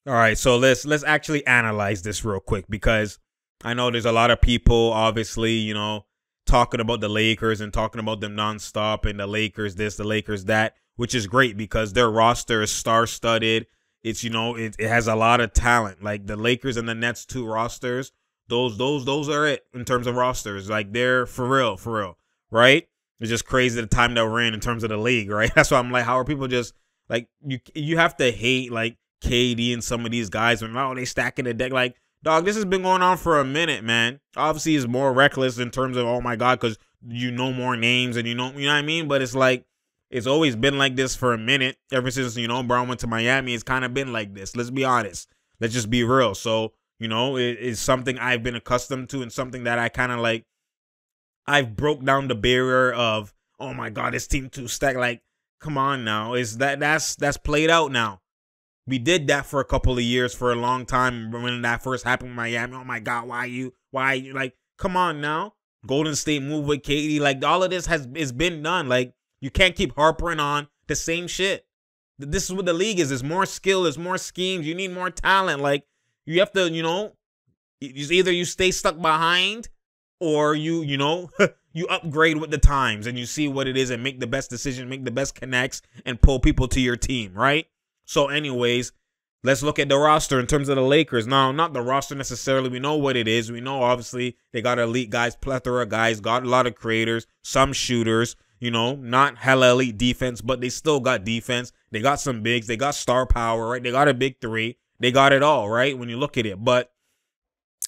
All right, so let's actually analyze this real quick because I know there's a lot of people obviously, talking about the Lakers and talking about them nonstop and the Lakers this, the Lakers that, which is great because their roster is star-studded. It's it has a lot of talent. Like the Lakers and the Nets two rosters, those are it in terms of rosters. Like they're for real, right? It's just crazy the time that we're in terms of the league, right? That's why I'm like, how are people just like you have to hate like KD and some of these guys when they stacking the deck. Like, dog, this has been going on for a minute, man. Obviously, it's more reckless in terms of, oh my God, because you know more names and you know what I mean? But it's like, it's always been like this for a minute. Ever since, Brown went to Miami, it's kind of been like this. Let's be honest. Let's just be real. So, it's something I've been accustomed to and something that I kind of like, I've broke down the barrier of, oh my God, this team too stacked. Like, come on now. That's played out now. We did that for a couple of years, for a long time when that first happened in Miami. Oh my God, why you like, come on now. Golden State move with KD. Like all of this is been done. Like you can't keep harping on the same shit. This is what the league is. There's more skill, there's more schemes. You need more talent. Like you have to, either you stay stuck behind or you you upgrade with the times and you see what it is and make the best decision, make the best connects and pull people to your team, right? So anyways, let's look at the roster in terms of the Lakers. Now, not the roster necessarily. We know what it is. We know, obviously, they got elite guys, plethora of guys, got a lot of creators, some shooters, not hella elite defense, but they still got defense. They got some bigs. They got star power, right? They got a big three. They got it all, right, when you look at it. But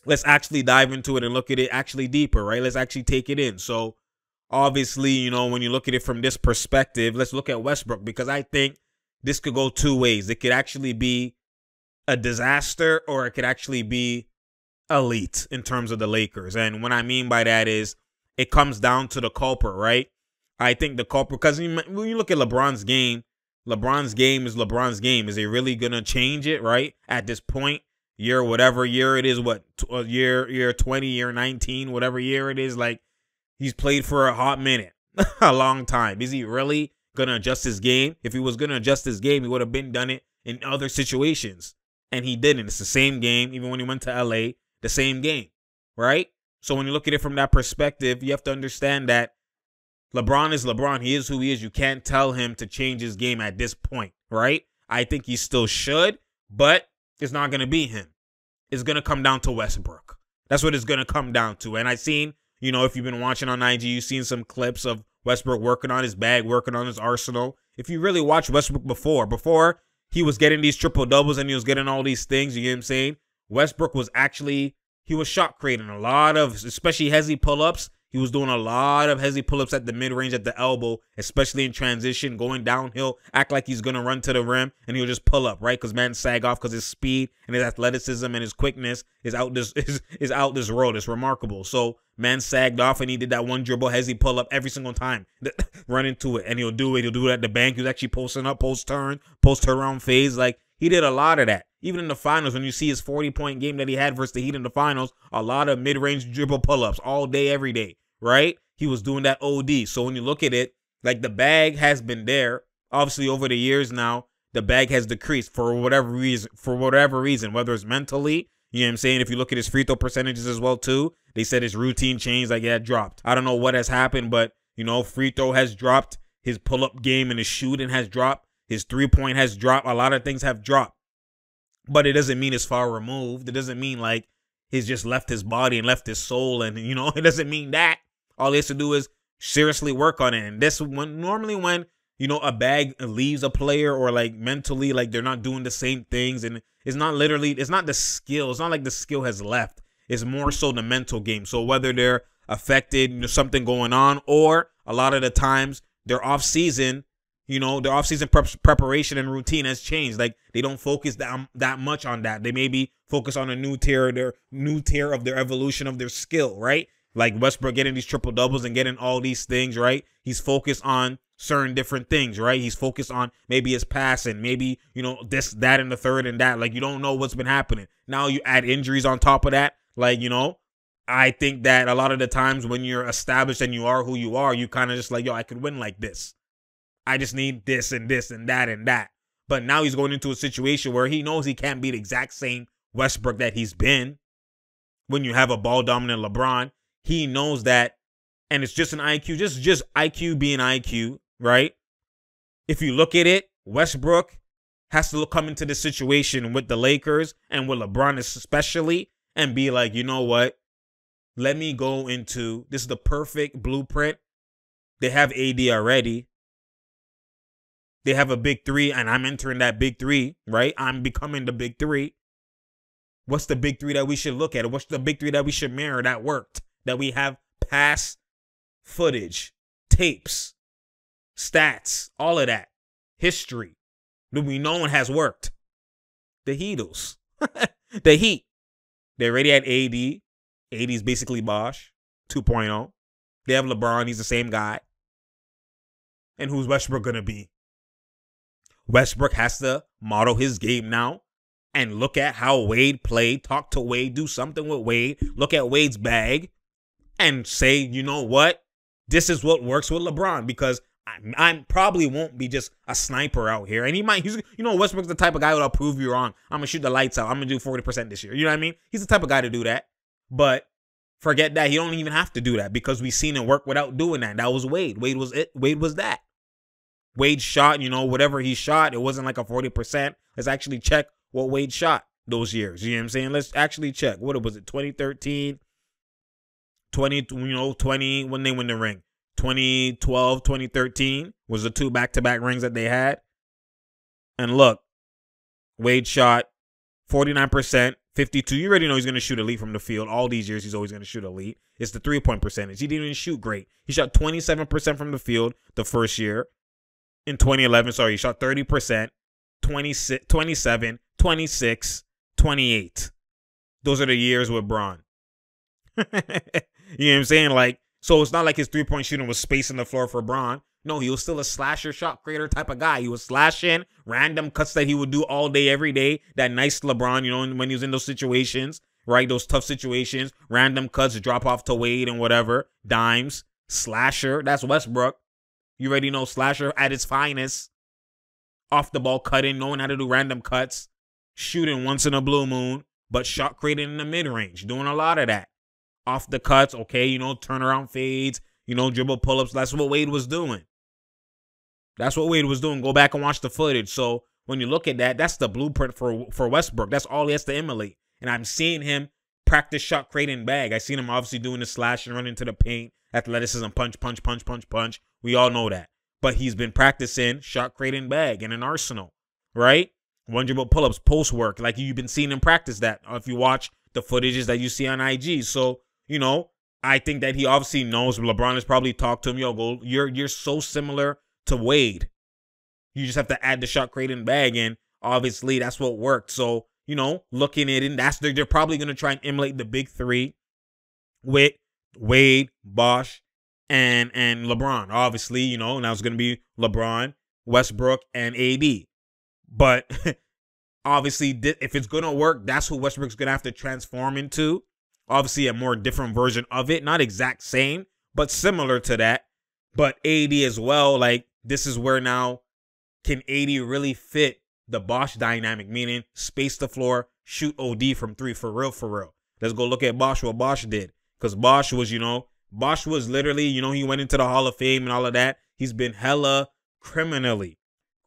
let's actually dive into it and look at it actually deeper, right? Let's actually take it in. So, obviously, when you look at it from this perspective, let's look at Westbrook because I think this could go two ways. It could actually be a disaster or it could actually be elite in terms of the Lakers. And what I mean by that is it comes down to the culprit, right? I think the culprit, because when you look at LeBron's game is LeBron's game. Is he really going to change it, right? At this point, whatever year it is, year 20, year 19, whatever year it is, like he's played for a hot minute, a long time. Is he really gonna adjust his game? If he was gonna adjust his game, he would have been done it in other situations, and he didn't. It's the same game. Even when he went to LA, the same game, right? So when you look at it from that perspective, you have to understand that LeBron is LeBron. He is who he is. You can't tell him to change his game at this point, right? I think he still should, but it's not gonna be him. It's gonna come down to Westbrook. That's what it's gonna come down to. And I've seen, if you've been watching on IG, you've seen some clips of Westbrook working on his bag, working on his arsenal. If you really watch Westbrook before he was getting these triple doubles and he was getting all these things, you get what I'm saying? Westbrook was he was shot creating a lot of, especially hezzy pull-ups. He was doing a lot of hezzy pull-ups at the mid-range, at the elbow, especially in transition, going downhill, act like he's going to run to the rim, and he'll just pull up, right? Because man sag off because his speed and his athleticism and his quickness is out this world. It's remarkable. So man sagged off, and he did that one dribble hezzy pull-up every single time. Run into it, and he'll do it. He'll do it at the bank. He was actually posting up, post-turn around phase. Like, he did a lot of that. Even in the finals, when you see his 40-point game that he had versus the Heat in the finals, a lot of mid-range dribble pull-ups all day, every day. Right? He was doing that OD. So when you look at it, like the bag has been there. Obviously, over the years now, the bag has decreased for whatever reason, whether it's mentally, you know what I'm saying? If you look at his free throw percentages as well, too, they said his routine changed, like it had dropped. I don't know what has happened, but, free throw has dropped. His pull-up game and his shooting has dropped. His three-point has dropped. A lot of things have dropped. But it doesn't mean it's far removed. It doesn't mean like he's just left his body and left his soul. And, it doesn't mean that. All he has to do is seriously work on it. And this normally when, a bag leaves a player or like mentally, like they're not doing the same things. And it's not the skill. It's not like the skill has left. It's more so the mental game. So whether they're affected, something going on, or a lot of the times their off season, their off-season preparation and routine has changed. Like they don't focus that much on that. They maybe focus on a new tier of their evolution of their skill, right? Like Westbrook getting these triple doubles and getting all these things, right? He's focused on certain different things, right? He's focused on maybe his passing, maybe, this, that, and the third and that. Like you don't know what's been happening. Now you add injuries on top of that. Like, I think that a lot of the times when you're established and you are who you are, you kind of just like, yo, I could win like this. I just need this and this and that and that. But now he's going into a situation where he knows he can't be the exact same Westbrook that he's been. When you have a ball dominant LeBron, he knows that, and it's just an IQ, just IQ being IQ, right? If you look at it, Westbrook has to come into the situation with the Lakers and with LeBron especially and be like, you know what? Let me go into, this is the perfect blueprint. They have AD already. They have a big three, and I'm entering that big three, right? I'm becoming the big three. What's the big three that we should look at? What's the big three that we should mirror that worked? That we have past footage, tapes, stats, all of that. History that we know has worked. The Heatles. The Heat. They already had AD. AD's basically Bosh 2.0. They have LeBron. He's the same guy. And who's Westbrook going to be? Westbrook has to model his game now and look at how Wade played, talk to Wade, do something with Wade, look at Wade's bag and say, you know what? This is what works with LeBron, because I probably won't be just a sniper out here. And Westbrook's the type of guy that'll prove you wrong. I'm going to shoot the lights out. I'm going to do 40% this year. You know what I mean? He's the type of guy to do that. But forget that. He don't even have to do that because we've seen it work without doing that. That was Wade. Wade was it. Wade was that. Wade shot, whatever he shot, it wasn't like a 40%. Let's actually check what Wade shot those years. You know what I'm saying? Let's actually check. What was it? 2013, 20, when they win the ring. 2012, 2013 was the two back-to-back rings that they had. And look, Wade shot 49%, 52. You already know he's going to shoot elite from the field. All these years, he's always going to shoot elite. It's the three-point percentage. He didn't even shoot great. He shot 27% from the field the first year. In 2011, he shot 30%, 27, 26, 28. Those are the years with Bron. You know what I'm saying? So it's not like his three-point shooting was spacing the floor for Bron. No, he was still a slasher, shot creator type of guy. He was slashing random cuts that he would do all day, every day. That nice LeBron, when he was in those situations, right? Those tough situations, random cuts, drop off to Wade and whatever, dimes, slasher. That's Westbrook. You already know slasher at its finest. Off the ball cutting, knowing how to do random cuts, shooting once in a blue moon, but shot creating in the mid-range, doing a lot of that. Off the cuts, okay, turnaround fades, dribble pull-ups. That's what Wade was doing. That's what Wade was doing. Go back and watch the footage. So when you look at that, that's the blueprint for Westbrook. That's all he has to emulate. And I'm seeing him practice shot creating bag. I seen him obviously doing the slash and running to the paint, athleticism, punch, punch, punch, punch, punch. We all know that. But he's been practicing shot creating bag in an arsenal, right? One dribble pull-ups, post work. Like you've been seeing him practice that if you watch the footages that you see on IG. So, I think that he obviously knows. LeBron has probably talked to him. Yo, you're so similar to Wade. You just have to add the shot creating bag in. Obviously, that's what worked. So, looking at it, they're probably going to try and emulate the big three with Wade, Bosh, and LeBron. Obviously, now it's going to be LeBron, Westbrook, and AD. But obviously, if it's going to work, that's who Westbrook's going to have to transform into. Obviously, a more different version of it. Not exact same, but similar to that. But AD as well, this is where now can AD really fit the Bosh dynamic, meaning space the floor, shoot OD from three for real, for real. Let's go look at Bosh, what Bosh did. Because Bosh was, Bosh was literally, he went into the Hall of Fame and all of that. He's been hella criminally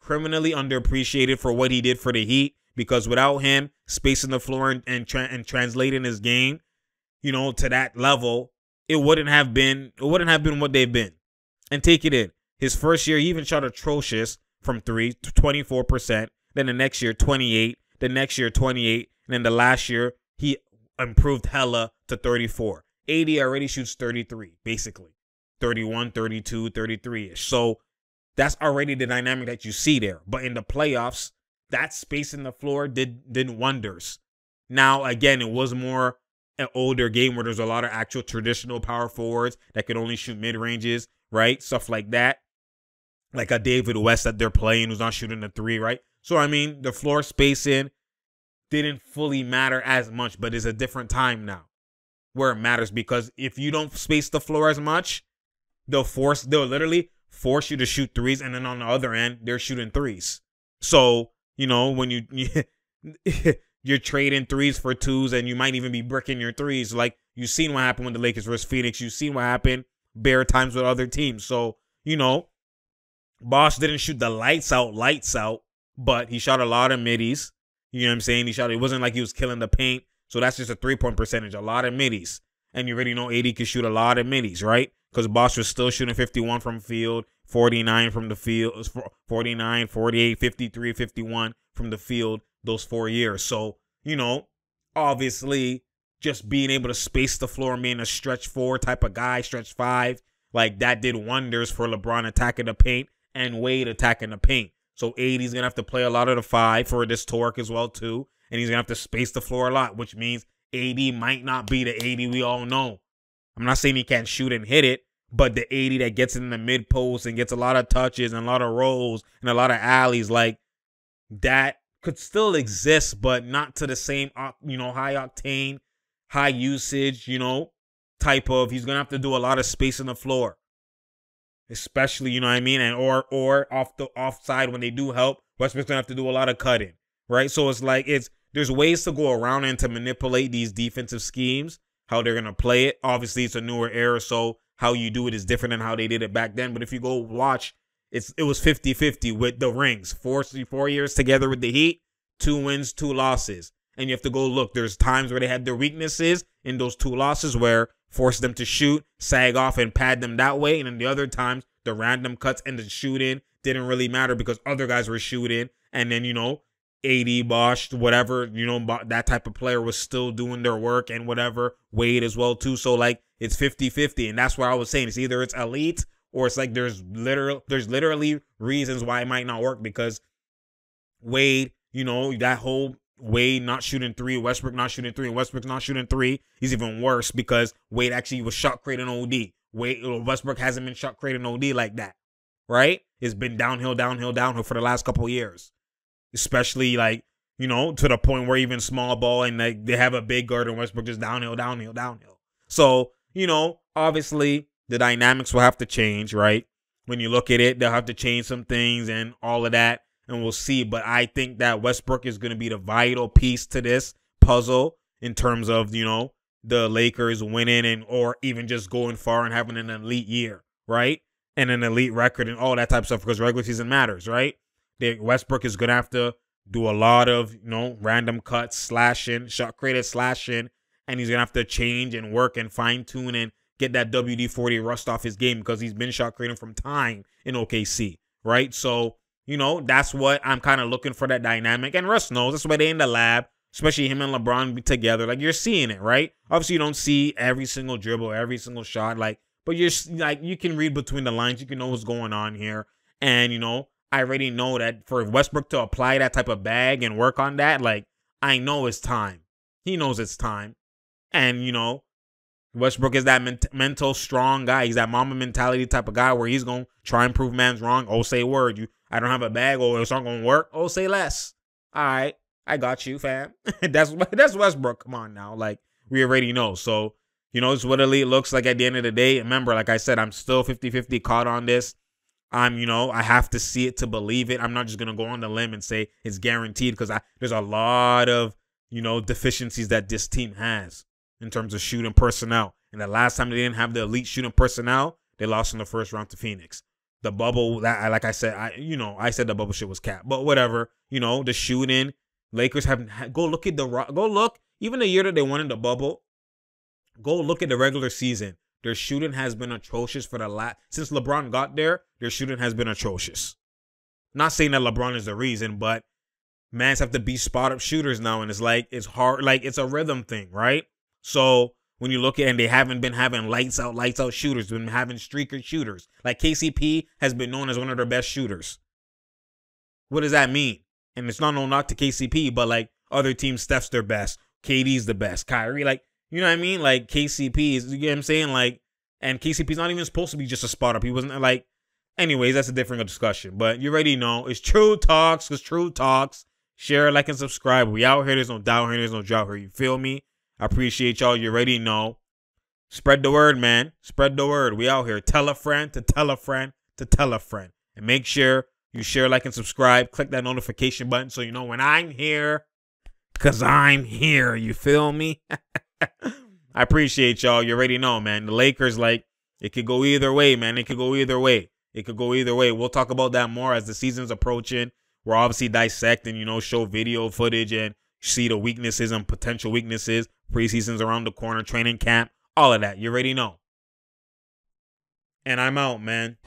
underappreciated for what he did for the Heat. Because without him spacing the floor and translating his game, to that level, it wouldn't have been what they've been. And take it in. His first year, he even shot atrocious from three, 24%. Then the next year, 28. The next year, 28. And then the last year, he improved hella to 34. AD already shoots 33, basically. 31, 32, 33-ish. So that's already the dynamic that you see there. But in the playoffs, that space in the floor did wonders. Now, again, it was more an older game where there's a lot of actual traditional power forwards that could only shoot mid-ranges, right? Stuff like that. Like a David West that they're playing who's not shooting the three, right? So, the floor spacing didn't fully matter as much, but it's a different time now where it matters, because if you don't space the floor as much, they'll literally force you to shoot threes, and then on the other end, they're shooting threes. So, you know, when you're trading threes for twos, and you might even be bricking your threes. Like, you've seen what happened with the Lakers versus Phoenix. You've seen what happened bare times with other teams. So, you know, Bosh didn't shoot the lights out, but he shot a lot of middies. You know what I'm saying? It wasn't like he was killing the paint. So that's just a 3-point percentage, a lot of middies. And you already know AD can shoot a lot of middies, right? Because Bosh was still shooting 51 from field, 49 from the field, 49, 48, 53, 51 from the field those 4 years. So, you know, obviously just being able to space the floor and being a stretch 4 type of guy, stretch 5, like that did wonders for LeBron attacking the paint and Wade attacking the paint. So AD's going to have to play a lot of the 5 for this to work as well too. And he's going to have to space the floor a lot, which means AD might not be the AD we all know. I'm not saying he can't shoot and hit it, but the AD that gets in the mid post and gets a lot of touches and a lot of rolls and a lot of alleys, like that could still exist, but not to the same, you know, high octane, high usage, you know, type of. He's going to have to do a lot of space on the floor, especially, you know what I mean? And or off the offside when they do help, Westbrook's going to have to do a lot of cutting, right? So it's like there's ways to go around and to manipulate these defensive schemes, how they're going to play it. Obviously, it's a newer era, so how you do it is different than how they did it back then. But if you go watch, it was 50-50 with the rings. 4 years together with the Heat, 2 wins, 2 losses. And you have to go look. There's times where they had their weaknesses in those 2 losses where forced them to shoot, sag off, and pad them that way. And then the other times, the random cuts and the shooting didn't really matter because other guys were shooting. And then, you know, AD, Bosh, whatever, you know, that type of player was still doing their work and whatever. Wade as well, too. So, like, it's 50-50. And that's what I was saying. It's either it's elite or it's like there's literally reasons why it might not work because Wade, you know, that whole Wade not shooting 3, Westbrook not shooting 3, and Westbrook's not shooting 3 is even worse because Wade actually was shot creating OD. Westbrook hasn't been shot creating OD like that, right? It's been downhill for the last couple of years. Especially, like, you know, to the point where even small ball and like they have a big guard and Westbrook just downhill. So, you know, obviously the dynamics will have to change, right? When you look at it, they'll have to change some things and all of that, and we'll see. But I think that Westbrook is going to be the vital piece to this puzzle in terms of, you know, the Lakers winning and or even just going far and having an elite year, right? And an elite record and all that type of stuff because regular season matters, right? Westbrook is going to have to do a lot of, you know, random cuts, slashing, shot created slashing, and he's going to have to change and work and fine-tune and get that WD-40 rust off his game because he's been shot creating from time in OKC, right? So, you know, that's what I'm kind of looking for, that dynamic. And Russ knows. That's why they in the lab, especially him and LeBron together. Like, you're seeing it, right? Obviously, you don't see every single dribble, every single shot, like, but you're like, you can read between the lines. You can know what's going on here. And, you know, I already know that for Westbrook to apply that type of bag and work on that, like, I know it's time. He knows it's time. And, you know, Westbrook is that mental strong guy. He's that mama mentality type of guy where he's going to try and prove man's wrong. Oh, say word. I don't have a bag. Oh, it's not going to work. Oh, say less. All right. I got you, fam. That's Westbrook. Come on now. Like, we already know. So, you know, it's what elite looks like at the end of the day. Remember, like I said, I'm still 50-50 caught on this. You know, I have to see it to believe it. I'm not just going to go on the limb and say it's guaranteed because there's a lot of, you know, deficiencies that this team has in terms of shooting personnel. And the last time they didn't have the elite shooting personnel, they lost in the first round to Phoenix. The bubble, that like I said, I said the bubble shit was cap, but whatever. You know, the shooting, Lakers haven't go look, even the year that they won in the bubble, go look at the regular season. Their shooting has been atrocious for since LeBron got there. Their shooting has been atrocious. Not saying that LeBron is the reason, but mans have to be spot up shooters now, and it's like it's hard, like it's a rhythm thing, right? So when you look at, and they haven't been having lights out shooters, been having streaker shooters. Like KCP has been known as one of their best shooters. What does that mean? And it's not no knock to KCP, but like other teams, Steph's their best, KD's the best, Kyrie, like. You know what I mean? Like, KCP is, you get what I'm saying? Like, and KCP's not even supposed to be just a spot up. He wasn't like, anyways, that's a different discussion. But you already know, it's True Talks, because True Talks. Share, like, and subscribe. We out here. There's no doubt here. There's no drought here. You feel me? I appreciate y'all. You already know. Spread the word, man. Spread the word. We out here. Tell a friend to tell a friend to tell a friend. And make sure You share, like, and subscribe. Click that notification button so you know when I'm here. Because I'm here. You feel me? I appreciate y'all. You already know, man. The Lakers, like, it could go either way, man. It could go either way. It could go either way. We'll talk about that more as the season's approaching. We're obviously dissecting, you know, show video footage and see the weaknesses and potential weaknesses. Preseason's around the corner, training camp, all of that. You already know. And I'm out, man.